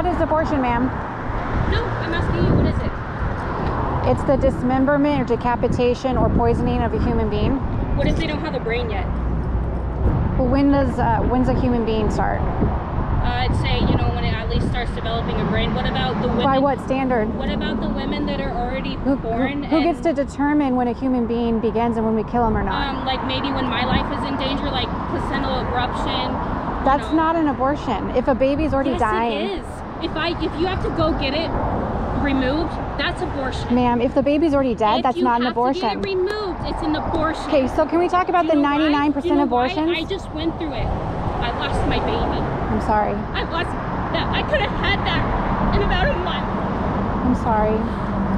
What is abortion, ma'am? No, I'm asking you, what is it? It's the dismemberment or decapitation or poisoning of a human being. What if they don't have a brain yet? Well, when's a human being start? I'd say, you know, when it at least starts developing a brain. What about the women? By what standard? What about the women that are already born? Who gets to determine when a human being begins and when we kill them or not? Like maybe when my life is in danger, like placental abruption. That's not an abortion. If a baby's already dying. Yes, it is. If you have to go get it removed, that's abortion. Ma'am, if the baby's already dead, that's not an abortion. If you have to get it removed, it's an abortion. Okay, so can we talk about the 99% abortions? I just went through it. I lost my baby. I'm sorry. I lost that. I could have had that in about a month. I'm sorry.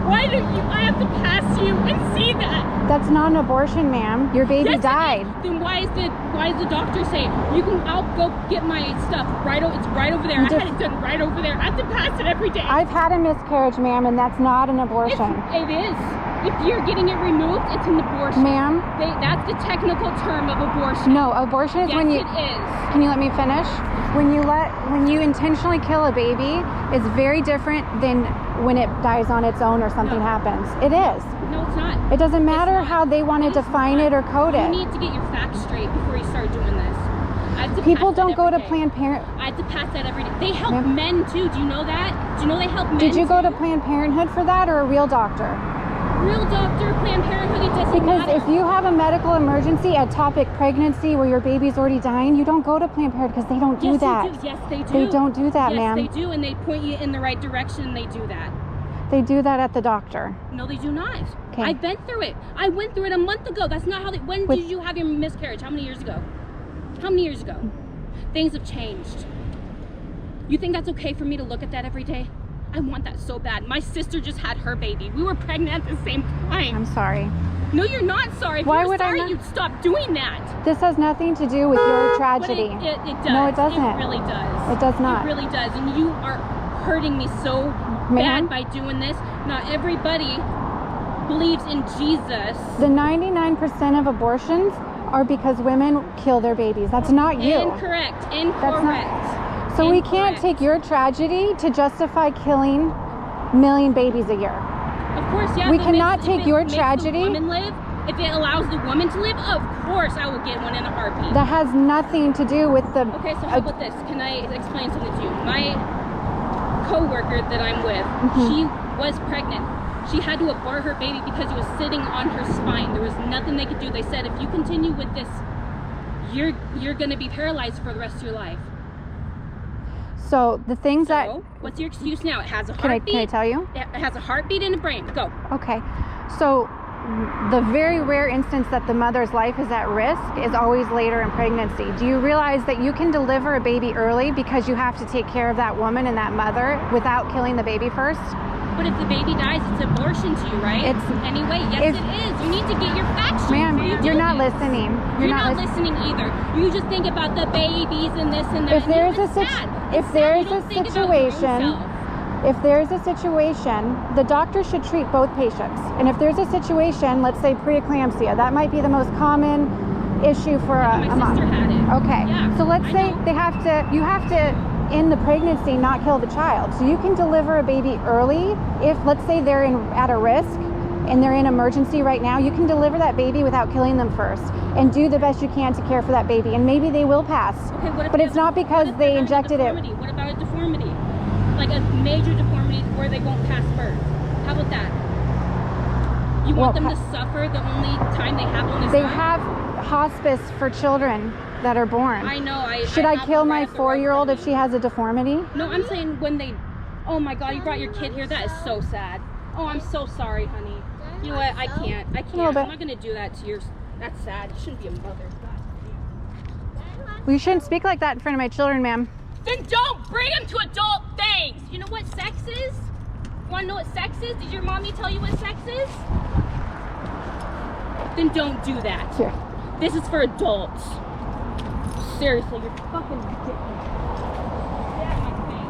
Why do I have to pass you and see that? That's not an abortion, ma'am. Your baby died. Then why is the doctor saying I'll go get my stuff it's right over there. I had it done right over there. I have to pass it every day. I've had a miscarriage, ma'am, and that's not an abortion. It is. If you're getting it removed, it's an abortion. Ma'am? That's the technical term of abortion. No, abortion is when you... Yes, it is. Can you let me finish? When you intentionally kill a baby, it's very different than when it dies on its own or something happens. It is. No, it's not. It doesn't matter how they want to define it or code it. You need to get your facts straight before you start doing this. People don't go to Planned Parenthood. I have to pass that every day. They help men too. Do you know that? Do you know they help men? Did you go to Planned Parenthood for that or a real doctor? Real doctor, Planned Parenthood, it doesn't matter. Because if you have a medical emergency, ectopic pregnancy where your baby's already dying, you don't go to Planned Parenthood because they don't do that. Yes, they do. They don't do that, ma'am. Yes, they do, and they point you in the right direction, and they do that. They do that at the doctor. No, they do not. Okay. I've been through it. I went through it a month ago. That's not how they... When did you have your miscarriage? How many years ago? How many years ago? Things have changed. You think that's okay for me to look at that every day? I want that so bad. My sister just had her baby. We were pregnant at the same time. I'm sorry. No, you're not sorry. If Why you were would sorry, I not? you'd stop doing that. This has nothing to do with your tragedy. But it does. No, it doesn't. It really does. It does not. It really does. And you are hurting me so bad by doing this. Not everybody believes in Jesus. The 99% of abortions are because women kill their babies. That's not you. Incorrect. Incorrect. So we can't take your tragedy to justify killing a million babies a year. Of course, yeah. We cannot take your tragedy. If it allows the woman to live, of course I will get one in a heartbeat. That has nothing to do with the... Okay, so how about this? Can I explain something to you? My co-worker that I'm with, she was pregnant. She had to abort her baby because it was sitting on her spine. There was nothing they could do. They said, if you continue with this, you're going to be paralyzed for the rest of your life. So the things that... What's your excuse now? It has a heartbeat. Can I tell you? It has a heartbeat and a brain. Go. Okay. So the very rare instance that the mother's life is at risk is always later in pregnancy. Do you realize that you can deliver a baby early because you have to take care of that woman and that mother without killing the baby first? But if the baby dies, it's abortion to you, right? Anyway, yes, it is. You need to get your facts straight. Ma'am, you're not listening. You're not listening either. You just think about the babies and this and that. If there is a situation, the doctor should treat both patients. And if there's a situation, let's say preeclampsia, that might be the most common issue for a mom. My sister had it. Okay. Yeah, so let's say you have to in the pregnancy not kill the child. So you can deliver a baby early if, let's say, they're at a risk and they're in emergency right now. You can deliver that baby without killing them first and do the best you can to care for that baby, and maybe they will pass. Okay, but it's not because they injected it. What about a deformity? Like a major deformity where they won't pass birth. How about that? You want them to suffer the only time they have on this They earth? have hospice for children that are born. I know. Should I kill my 4-year-old if she has a deformity? No, I'm saying when they... Oh my God, you brought your kid here? That is so sad. Oh, I'm so sorry, honey. You know what? I can't. I'm not going to do that to yours. That's sad. You shouldn't be a mother. Well, you shouldn't speak like that in front of my children, ma'am. Then don't bring them to adult things. You know what sex is? You want to know what sex is? Did your mommy tell you what sex is? Then don't do that. Here. This is for adults. Seriously, you're fucking ridiculous. Get out of my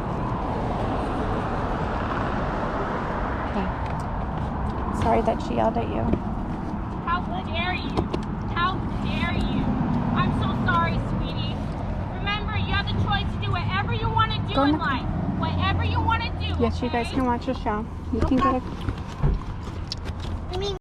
Okay. Sorry that she yelled at you. How dare you? How dare you? I'm so sorry, sweetie. Remember, you have the choice to do whatever you want to do in life. Whatever you want to do. Yes, you guys okay? can watch the show. You can get a